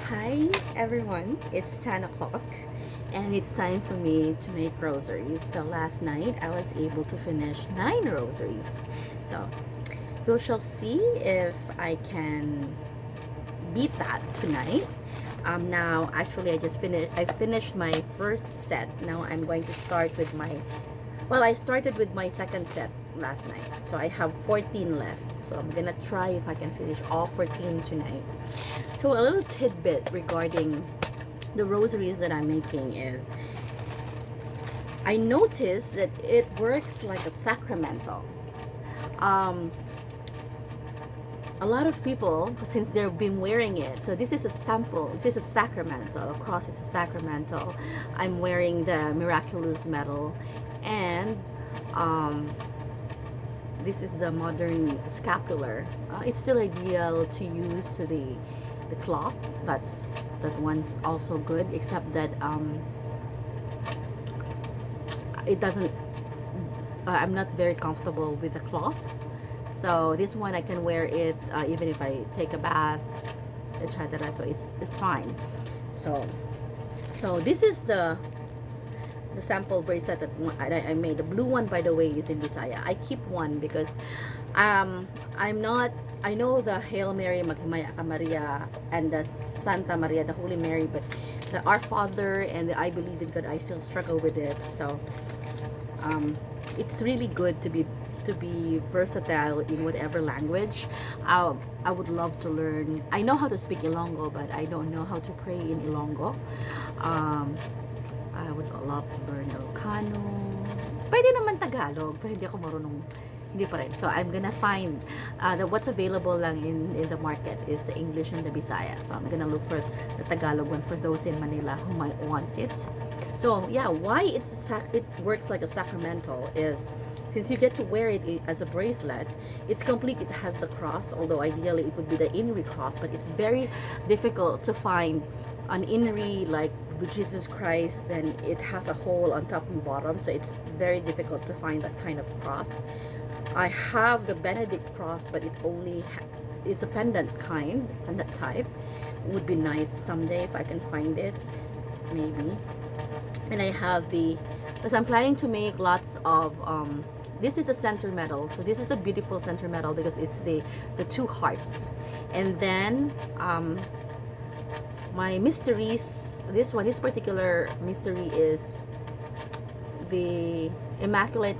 Hi everyone, it's 10 o'clock and it's time for me to make rosaries. So last night I was able to finish 9 rosaries. So we shall see if I can beat that tonight. Now actually I finished my first set. Now I'm going to start with I started with my second set last night. So I have 14 left. So I'm gonna try if I can finish all 14 tonight. So a little tidbit regarding the rosaries that I'm making is I noticed that it works like a sacramental. Um, a lot of people, since they've been wearing it, so this is a sample, this is a sacramental, of course it's a sacramental. I'm wearing the miraculous medal, and um, this is the modern scapular. It's still ideal to use the cloth. That one's also good, except that it doesn't. I'm not very comfortable with the cloth. So this one I can wear it even if I take a bath, etc. So it's fine. So this is the sample bracelet that I made. The blue one, by the way, is in Bisaya. I keep one because I'm not. I know the Hail Mary, Magmaya Maria, and the Santa Maria, the Holy Mary, but the Our Father and the I Believe in God, I still struggle with it. So it's really good to be versatile in whatever language. I would love to learn. I know how to speak Ilonggo, but I don't know how to pray in Ilonggo. I would love to learn Ilocano. Pwede naman Tagalog, pero hindi ako marunong. Hindi pa rin. So I'm gonna find what's available lang in the market is the English and the Bisaya. So I'm gonna look for the Tagalog one for those in Manila who might want it. So yeah, why it works like a sacramental is since you get to wear it as a bracelet, it's complete. It has the cross, although ideally it would be the Inri cross, but it's very difficult to find an Inri like with Jesus Christ. Then it has a hole on top and bottom, so it's very difficult to find that kind of cross. I have the Benedict cross, but it's a pendant kind, pendant type. It would be nice someday if I can find it, maybe. And I have because I'm planning to make lots of this is a center medal. So this is a beautiful center medal because it's the two hearts. And then my mysteries, this particular mystery is the Immaculate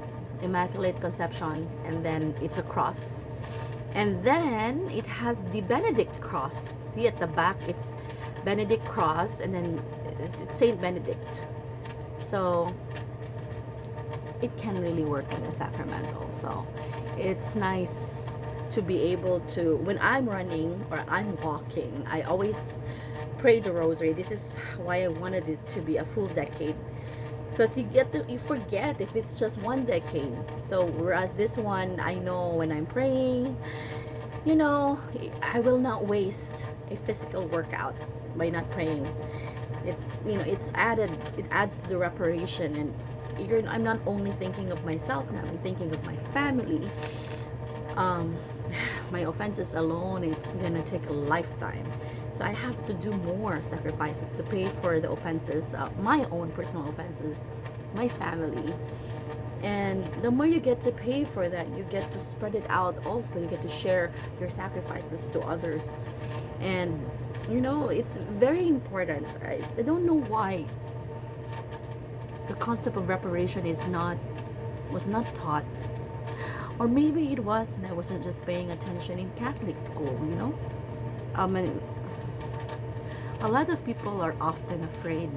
Conception, and then it's a cross. And then it has the Benedict cross. See at the back, it's Benedict cross, and then it's Saint Benedict. So it can really work in a sacramental. So it's nice to be able to, when I'm running or I'm walking, I always pray the rosary. This is why I wanted it to be a full decade, because you forget if it's just one decade. So whereas this one, I know when I'm praying, I will not waste a physical workout by not praying. It adds to the reparation, and I'm not only thinking of myself, I'm thinking of my family. My offenses alone, it's gonna take a lifetime. So I have to do more sacrifices to pay for the offenses, my own personal offenses, my family. And the more you get to pay for that, you get to spread it out also. You get to share your sacrifices to others. And it's very important. I don't know why the concept of reparation was not taught, or maybe it was and I wasn't just paying attention in Catholic school. And a lot of people are often afraid.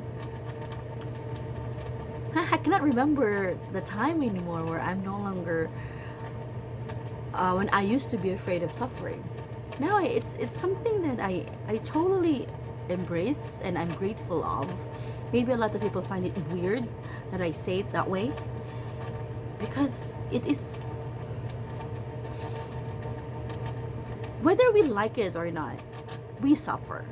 I cannot remember the time anymore where I'm no longer when I used to be afraid of suffering. Now it's something that I totally embrace and I'm grateful of. Maybe a lot of people find it weird that I say it that way, because it is, whether we like it or not, we suffer.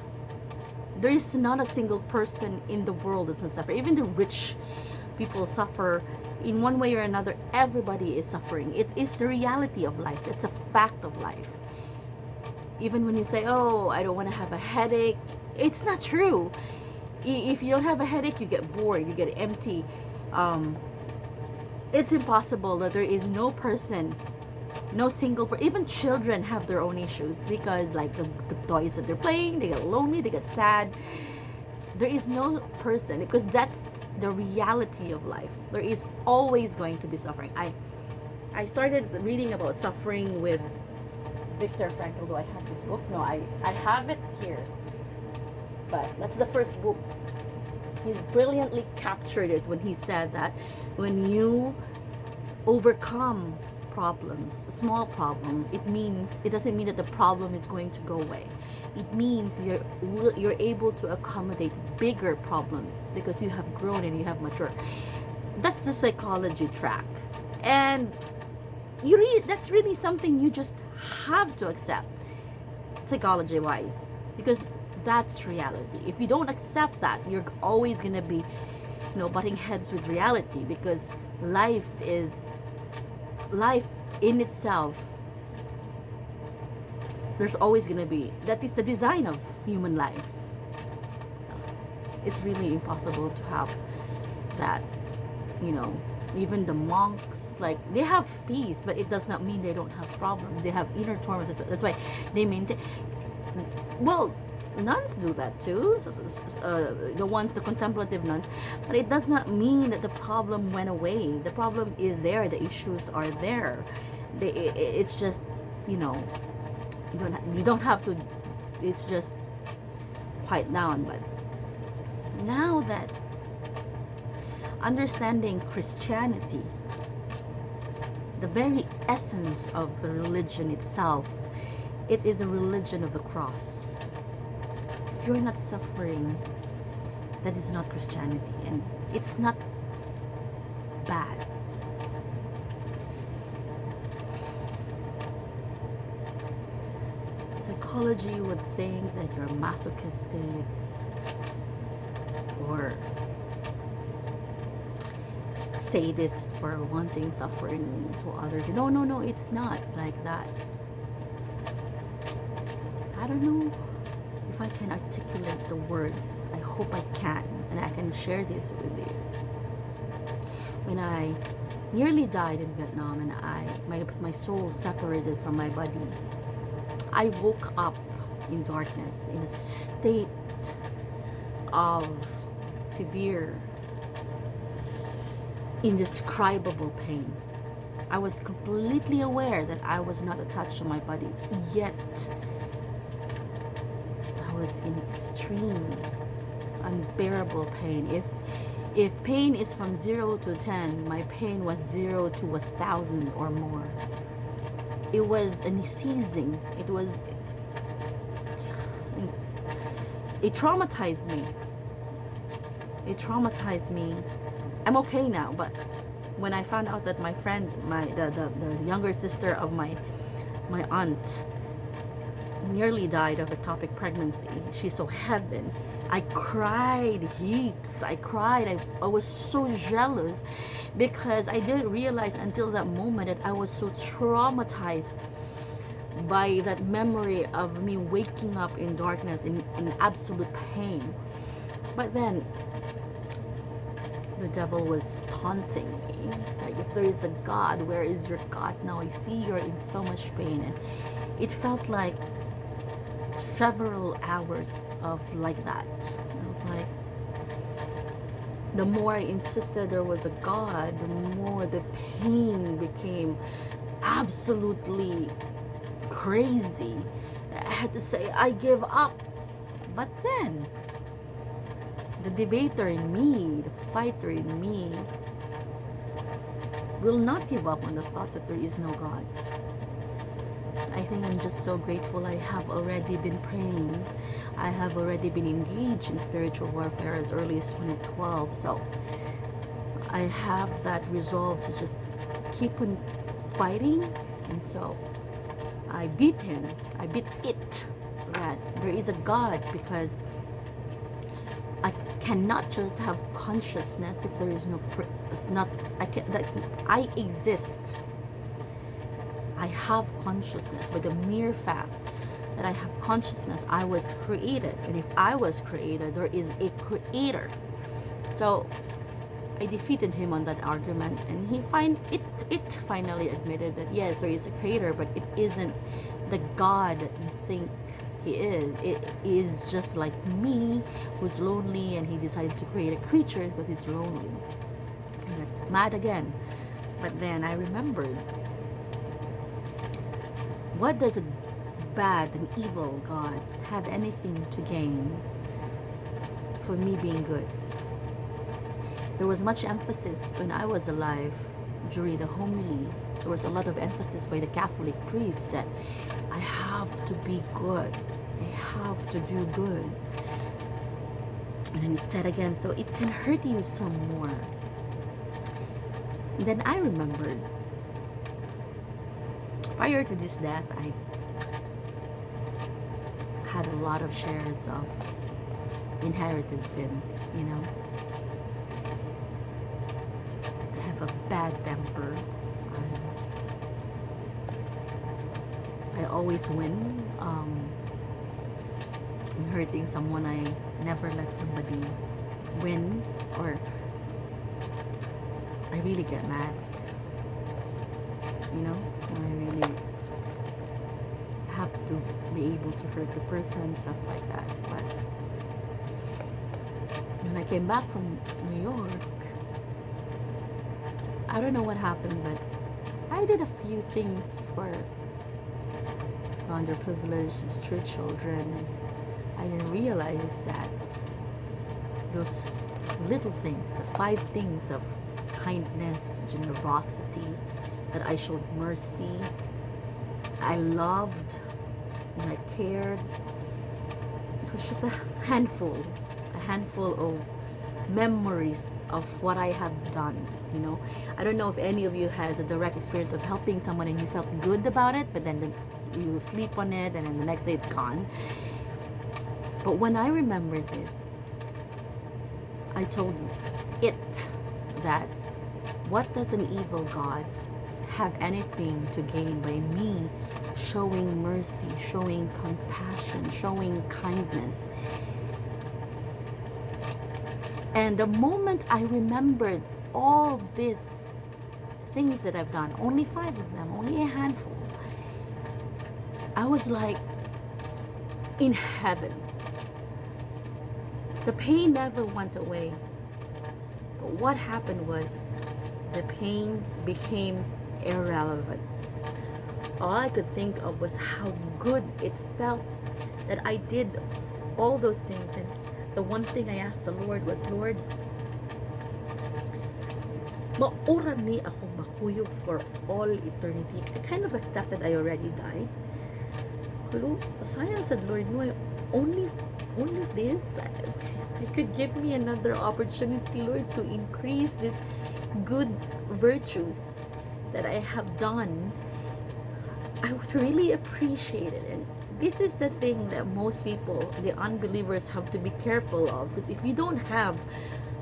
There is not a single person in the world that doesn't suffer. Even the rich people suffer in one way or another. Everybody is suffering. It is the reality of life. It's a fact of life. Even when you say, oh, I don't want to have a headache, It's not true. If you don't have a headache, you get bored, you get empty. um, it's impossible that there is no person, no single even children have their own issues, because like the toys that they're playing, they get lonely, they get sad. There is no person, because that's the reality of life. There is always going to be suffering. I started reading about suffering with Viktor Frankl. Do I have this book? No, I have it here, but that's the first book. He's brilliantly captured it when he said that when you overcome problems, a small problem, it doesn't mean that the problem is going to go away. It means you're able to accommodate bigger problems because you have grown and you have matured. That's the psychology track, and that's really something you just have to accept, psychology wise, because that's reality. If you don't accept that, you're always gonna be, butting heads with reality, because life in itself. There's always gonna be, that is the design of human life. It's really impossible to have that. Even the monks, like, they have peace, but it does not mean they don't have problems. They have inner torments. That's why they maintain. Well, nuns do that too, the contemplative nuns, but it does not mean that the problem went away. The problem is there, the issues are there. It's just, you don't have to, it's just quiet down. But now that understanding Christianity, the very essence of the religion itself, it is a religion of the cross. If you're not suffering, that is not Christianity, and it's not bad. Psychology would think that you're masochistic or sadist for wanting suffering to others. No, it's not like that. I don't know if I can articulate the words. I hope I can, and I can share this with you. When I nearly died in Vietnam and my soul separated from my body, I woke up in darkness in a state of severe, indescribable pain. I was completely aware that I was not attached to my body, yet I was in extreme, unbearable pain. If pain is from 0 to 10, my pain was 0 to 1,000 or more. It was unceasing. It traumatized me. I'm okay now, but when I found out that my friend, the younger sister of my aunt, nearly died of ectopic pregnancy, she saw heaven, I cried heaps. I was so jealous, because I didn't realize until that moment that I was so traumatized by that memory of me waking up in darkness, in absolute pain. But then the devil was taunting me, like, if there is a God, where is your God now? I see you're in so much pain. And it felt like several hours of like that. Like, the more I insisted there was a God, the more the pain became absolutely crazy. I had to say, I give up. But then the debater in me, the fighter in me, will not give up on the thought that there is no God. I think I'm just so grateful. I have already been praying. I have already been engaged in spiritual warfare as early as 2012. So I have that resolve to just keep on fighting. And so I beat him. I beat it. That there is a God, because I cannot just have consciousness if there is no. It's not. I exist. I have consciousness by the mere fact that I have consciousness. I was created, and if I was created, there is a creator. So I defeated him on that argument, and it finally admitted that yes, there is a creator, but it isn't the God that you think he is. It is just like me, who's lonely, and he decided to create a creature because he's lonely. I got mad again, but then I remembered, what does a bad and evil God have anything to gain for me being good? There was much emphasis when I was alive during the homily. There was a lot of emphasis by the Catholic priest that I have to be good. I have to do good. And then it said again, so it can hurt you some more. And then I remembered, prior to this death, I had a lot of shares of inherited sins, you know. I have a bad temper. I always win. In hurting someone, I never let somebody win, or I really get mad. You know, I really have to be able to hurt the person, stuff like that. But when I came back from New York, I don't know what happened, but I did a few things for underprivileged street children, and I didn't realize that those little things, the 5 things of kindness, generosity, that I showed mercy, I loved, and I cared. It was just a handful of memories of what I have done, you know. I don't know if any of you has a direct experience of helping someone and you felt good about it, but then you sleep on it and then the next day it's gone. But when I remembered this, I told it that, what does an evil God have anything to gain by me showing mercy, showing compassion, showing kindness? And the moment I remembered all these things that I've done, only 5 of them, only a handful, I was like in heaven. The pain never went away. But what happened was, the pain became irrelevant. All I could think of was how good it felt that I did all those things. And the one thing I asked the Lord was, Lord, maura ni ako makuyog for all eternity. I kind of accepted I already died. Hello, sayang said, Lord, no, only this. You could give me another opportunity, Lord, to increase this good virtues that I have done. I would really appreciate it. And this is the thing that most people, the unbelievers, have to be careful of, because if you don't have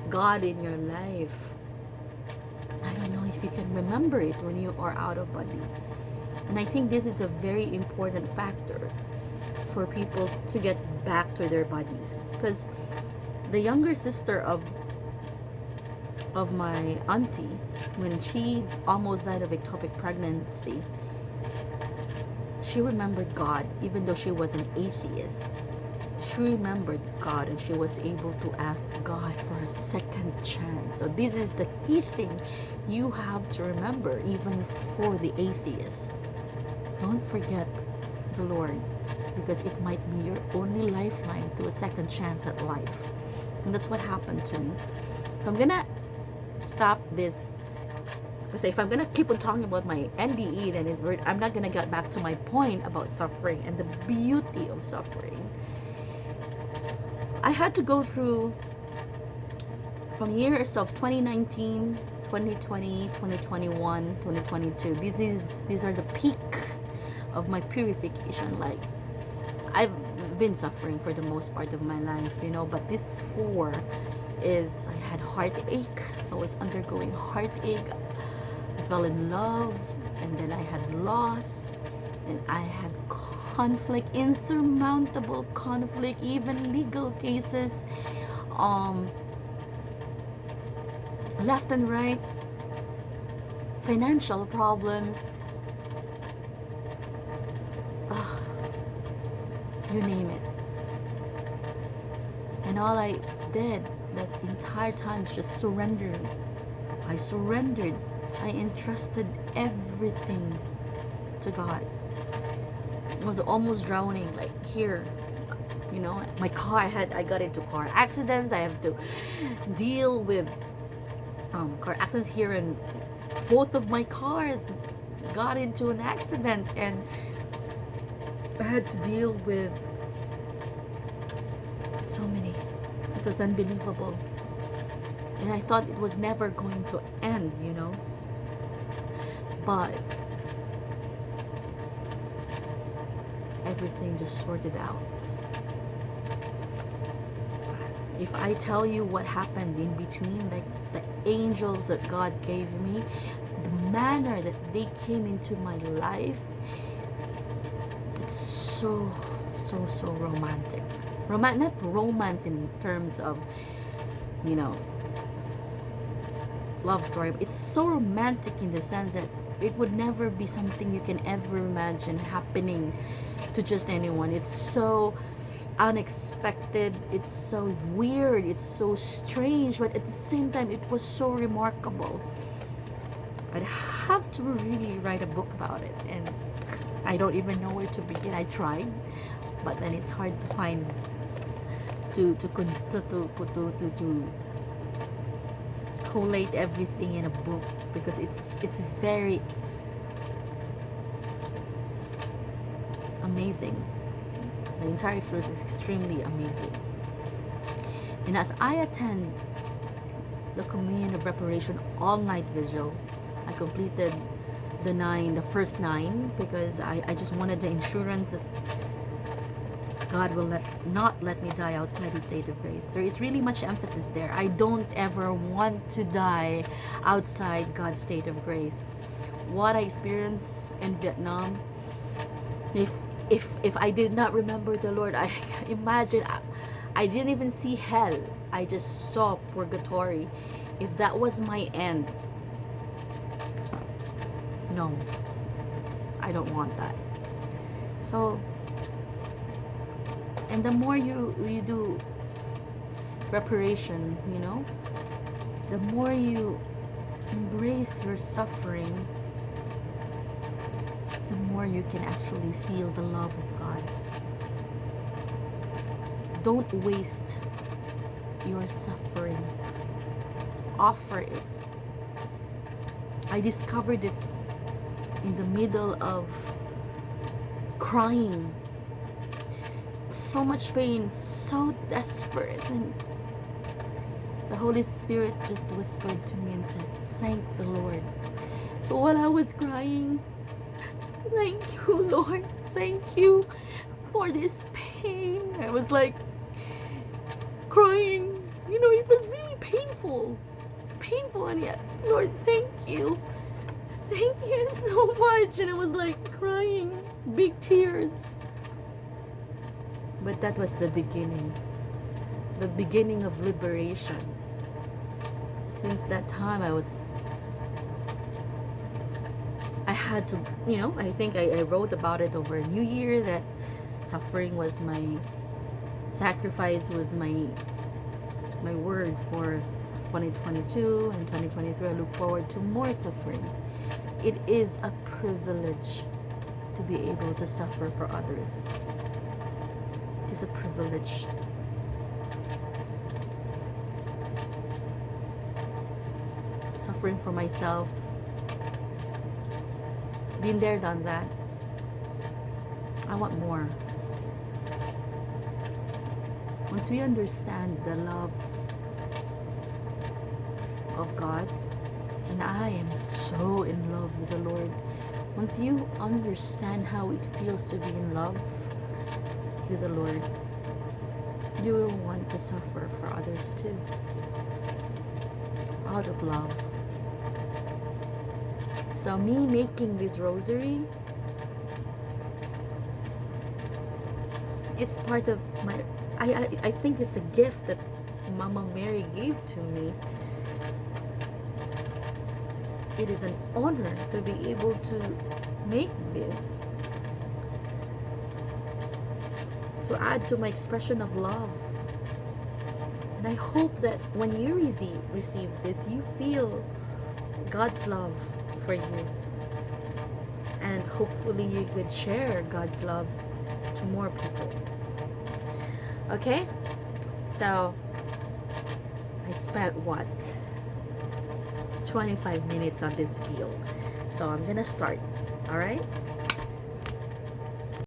God in your life, I don't know if you can remember it when you are out of body. And I think this is a very important factor for people to get back to their bodies, because the younger sister of my auntie, when she almost died of ectopic pregnancy, she remembered God. Even though she was an atheist, she remembered God, and she was able to ask God for a second chance. So this is the key thing you have to remember, even for the atheist. Don't forget the Lord, because it might be your only lifeline to a second chance at life. And that's what happened to me. So I'm gonna stop this, because if I'm gonna keep on talking about my NDE, then I'm not gonna get back to my point about suffering and the beauty of suffering. I had to go through, from years of 2019, 2020, 2021, 2022. These are the peak of my purification. Like, I've been suffering for the most part of my life, you know, but this 4 is, I had heartache. I was undergoing heartache. I fell in love, and then I had loss, and I had conflict, insurmountable conflict, even legal cases, um, left and right, financial problems, uh, you name it. And all I did that entire time is just surrender. I surrendered. I entrusted everything to God. I was almost drowning, like here. You know, my car, I got into car accidents. I have to deal with car accidents here, and both of my cars got into an accident, and I had to deal with so many. It was unbelievable. And I thought it was never going to end, you know. But everything just sorted out. If I tell you what happened in between, like the angels that God gave me, the manner that they came into my life, it's so romantic. Not romance in terms of, you know, love story, but it's so romantic in the sense that it would never be something you can ever imagine happening to just anyone. It's so unexpected, it's so weird, it's so strange, but at the same time it was so remarkable. I'd have to really write a book about it, and I don't even know where to begin. I tried, but then it's hard to find to collate everything in a book, because it's very amazing. The entire experience is extremely amazing. And as I attend the Communion of Reparation all-night vigil, I completed the first 9, because I just wanted the insurance that God will not let me die outside His state of grace. There is really much emphasis there. I don't ever want to die outside God's state of grace. What I experienced in Vietnam, if I did not remember the Lord, I imagine I didn't even see hell. I just saw purgatory. If that was my end, no, I don't want that. So, and the more you do reparation, you know, the more you embrace your suffering, the more you can actually feel the love of God. Don't waste your suffering. Offer it. I discovered it in the middle of crying. So much pain, so desperate, and the Holy Spirit just whispered to me and said, "Thank the Lord." So while I was crying, "Thank you, Lord. Thank you for this pain." I was like crying. You know, it was really painful. And yet, "Lord, thank you. Thank you so much." And I was like crying, big tears. But that was the beginning of liberation. Since that time, I had to, you know, I think I wrote about it over New Year, that suffering was my sacrifice, was my word for 2022 and 2023. I look forward to more suffering. It is a privilege to be able to suffer for others. It is a privilege. Suffering for myself. Been there, done that. I want more. Once we understand the love of God, and I am so in love with the Lord. Once you understand how it feels to be in love with the Lord, you will want to suffer for others too, out of love. So me making this rosary, It's part of my, I think it's a gift that Mama Mary gave to me. It is an honor to be able to make this, to add to my expression of love. And I hope that when you receive this, you feel God's love for you. And hopefully you could share God's love to more people. Okay? So, I spent what? 25 minutes on this field. So I'm gonna start. Alright?